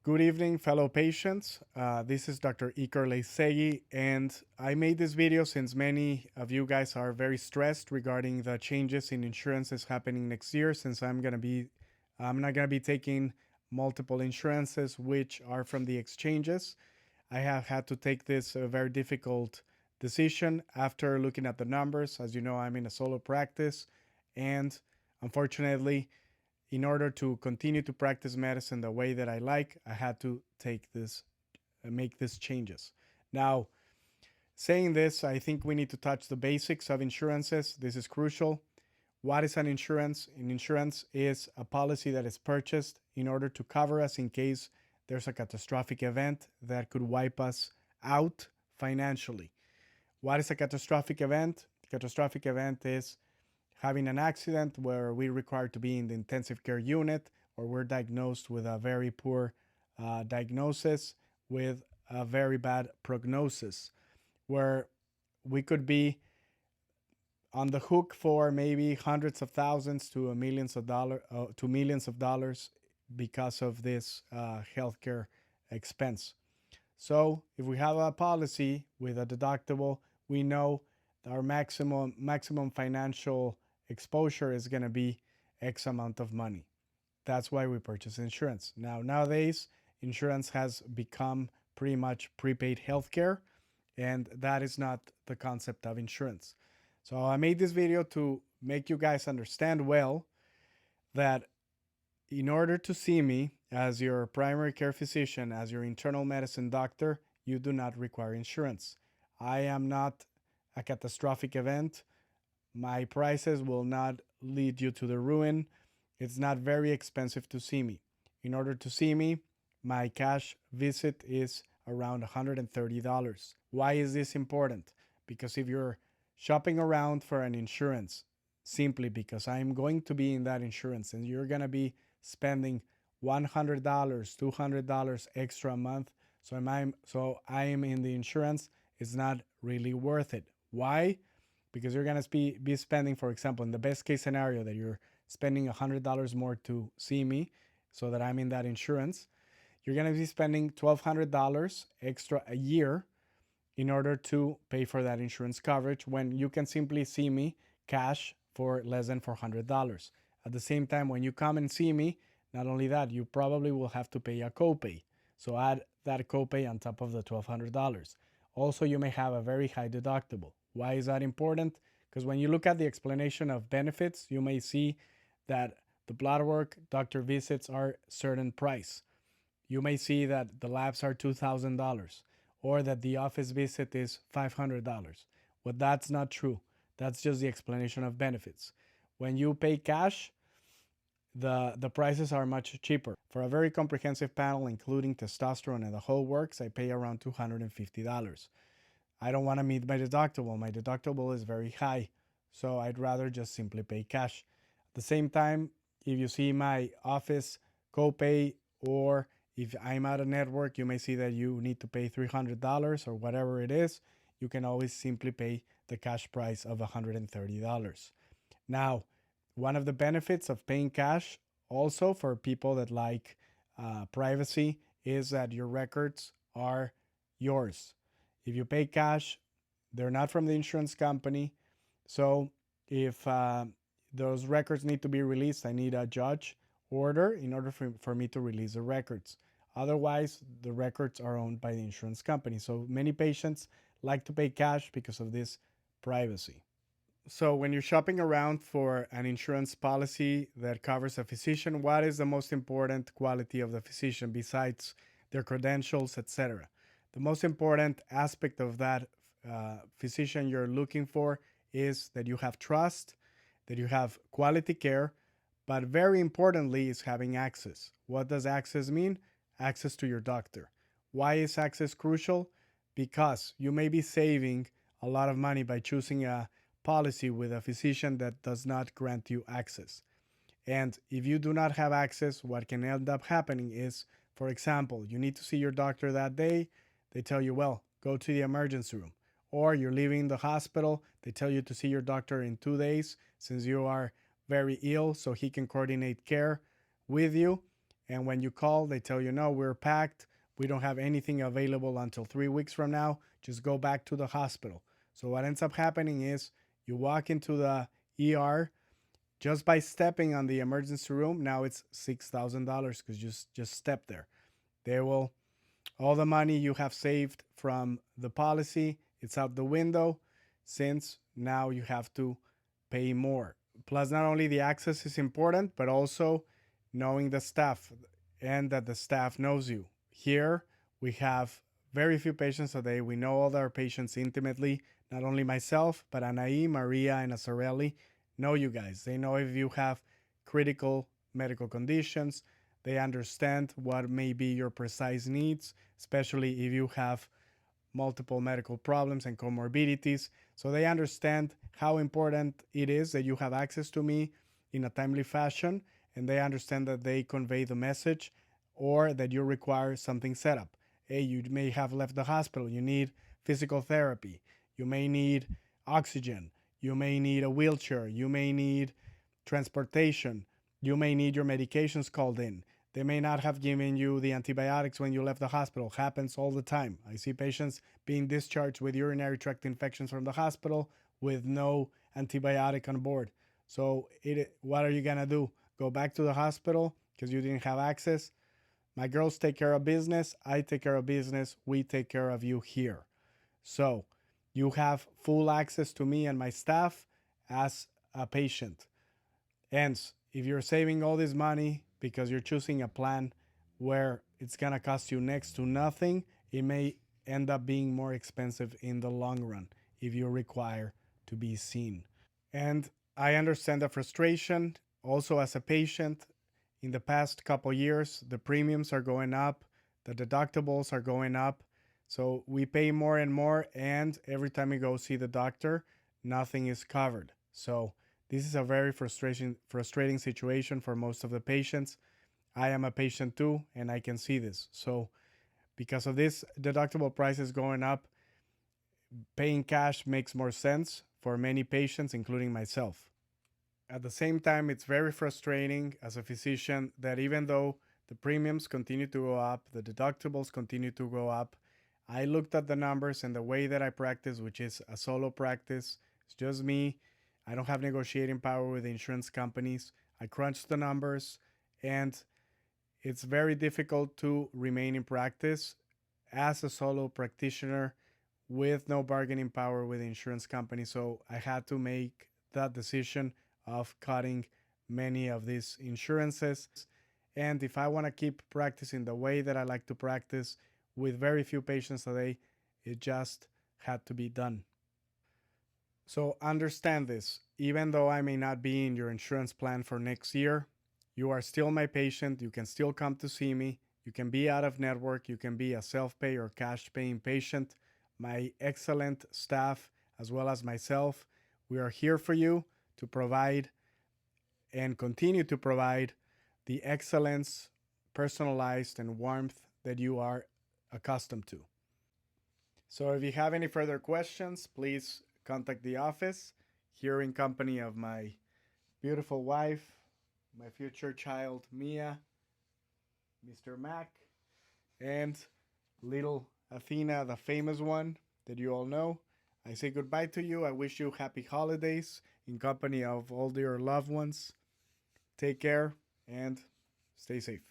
Good evening, fellow patients. This is Dr. Iker Leycegui, and I made this video since many of you guys are very stressed regarding the changes in insurances happening next year. Since I'm not gonna be taking multiple insurances which are from the exchanges. I have had to take this very difficult decision after looking at the numbers. As you know, I'm in a solo practice, and unfortunately, in order to continue to practice medicine the way that I like, I had to make these changes. Now, saying this, I think we need to touch the basics of insurances. This is crucial. What is an insurance? An insurance is a policy that is purchased in order to cover us in case there's a catastrophic event that could wipe us out financially. What is a catastrophic event? A catastrophic event is having an accident where we require to be in the intensive care unit, or we're diagnosed with a very poor diagnosis with a very bad prognosis, where we could be on the hook for maybe hundreds of thousands to millions of dollars because of this healthcare expense. So if we have a policy with a deductible, we know our maximum financial exposure is going to be X amount of money. That's why we purchase insurance. Nowadays, insurance has become pretty much prepaid healthcare, and that is not the concept of insurance. So I made this video to make you guys understand well that in order to see me as your primary care physician, as your internal medicine doctor, you do not require insurance. I am not a catastrophic event. My prices will not lead you to the ruin. It's not very expensive to see me. In order to see me, my cash visit is around $130. Why is this important? Because if you're shopping around for an insurance simply because I'm going to be in that insurance and you're going to be spending $100, $200 extra a month, so I am in the insurance, it's not really worth it. Why? Because you're going to be spending, for example, in the best case scenario that you're spending $100 more to see me so that I'm in that insurance, you're going to be spending $1,200 extra a year in order to pay for that insurance coverage when you can simply see me cash for less than $400. At the same time, when you come and see me, not only that, you probably will have to pay a copay. So add that copay on top of the $1,200. Also, you may have a very high deductible. Why is that important? Because when you look at the explanation of benefits, you may see that the blood work, doctor visits are certain price. You may see that the labs are $2,000 or that the office visit is $500. Well, that's not true. That's just the explanation of benefits. When you pay cash, the prices are much cheaper. For a very comprehensive panel, including testosterone and the whole works, I pay around $250. I don't want to meet my deductible. My deductible is very high, so I'd rather just simply pay cash. At the same time, if you see my office copay, or if I'm out of network, you may see that you need to pay $300 or whatever it is. You can always simply pay the cash price of $130. Now, one of the benefits of paying cash also for people that like privacy is that your records are yours. If you pay cash, they're not from the insurance company. So if those records need to be released, I need a judge order in order for me to release the records. Otherwise, the records are owned by the insurance company. So many patients like to pay cash because of this privacy. So when you're shopping around for an insurance policy that covers a physician, what is the most important quality of the physician besides their credentials, etc.? The most important aspect of that physician you're looking for is that you have trust, that you have quality care, but very importantly is having access. What does access mean? Access to your doctor. Why is access crucial? Because you may be saving a lot of money by choosing a policy with a physician that does not grant you access. And if you do not have access, what can end up happening is, for example, you need to see your doctor that day. They tell you, well, go to the emergency room. Or you're leaving the hospital. They tell you to see your doctor in 2 days since you are very ill, so he can coordinate care with you. And when you call, they tell you, no, we're packed. We don't have anything available until 3 weeks from now. Just go back to the hospital. So what ends up happening is you walk into the ER just by stepping on the emergency room. Now it's $6,000 because you just step there. They will, all the money you have saved from the policy, it's out the window since now you have to pay more. Plus, not only the access is important, but also knowing the staff and that the staff knows you. Here, we have very few patients a day. We know all our patients intimately. Not only myself, but Anaí, Maria, and Azarelli know you guys. They know if you have critical medical conditions. They understand what may be your precise needs, especially if you have multiple medical problems and comorbidities. So they understand how important it is that you have access to me in a timely fashion, and they understand that they convey the message or that you require something set up. Hey, you may have left the hospital, you need physical therapy, you may need oxygen, you may need a wheelchair, you may need transportation, you may need your medications called in. They may not have given you the antibiotics when you left the hospital. Happens all the time. I see patients being discharged with urinary tract infections from the hospital with no antibiotic on board. So what are you going to do? Go back to the hospital because you didn't have access? My girls take care of business. I take care of business. We take care of you here. So you have full access to me and my staff as a patient. Hence, if you're saving all this money because you're choosing a plan where it's going to cost you next to nothing, it may end up being more expensive in the long run if you require to be seen. And I understand the frustration. Also, as a patient, in the past couple years, the premiums are going up, the deductibles are going up. So we pay more and more, and every time we go see the doctor, nothing is covered. So this is a very frustrating situation for most of the patients. I am a patient too, and I can see this. So because of this deductible prices going up, paying cash makes more sense for many patients, including myself. At the same time, it's very frustrating as a physician that even though the premiums continue to go up, the deductibles continue to go up, I looked at the numbers and the way that I practice, which is a solo practice, it's just me. I don't have negotiating power with insurance companies. I crunch the numbers, and it's very difficult to remain in practice as a solo practitioner with no bargaining power with the insurance company. So I had to make that decision of cutting many of these insurances. And if I want to keep practicing the way that I like to practice with very few patients a day, it just had to be done. So understand this. Even though I may not be in your insurance plan for next year, you are still my patient. You can still come to see me. You can be out of network. You can be a self-pay or cash paying patient. My excellent staff, as well as myself, we are here for you to provide and continue to provide the excellence, personalized, and warmth that you are accustomed to. So if you have any further questions, please contact the office here in company of my beautiful wife, my future child, Mia, Mr. Mac, and little Athena, the famous one that you all know. I say goodbye to you. I wish you happy holidays in company of all your loved ones. Take care and stay safe.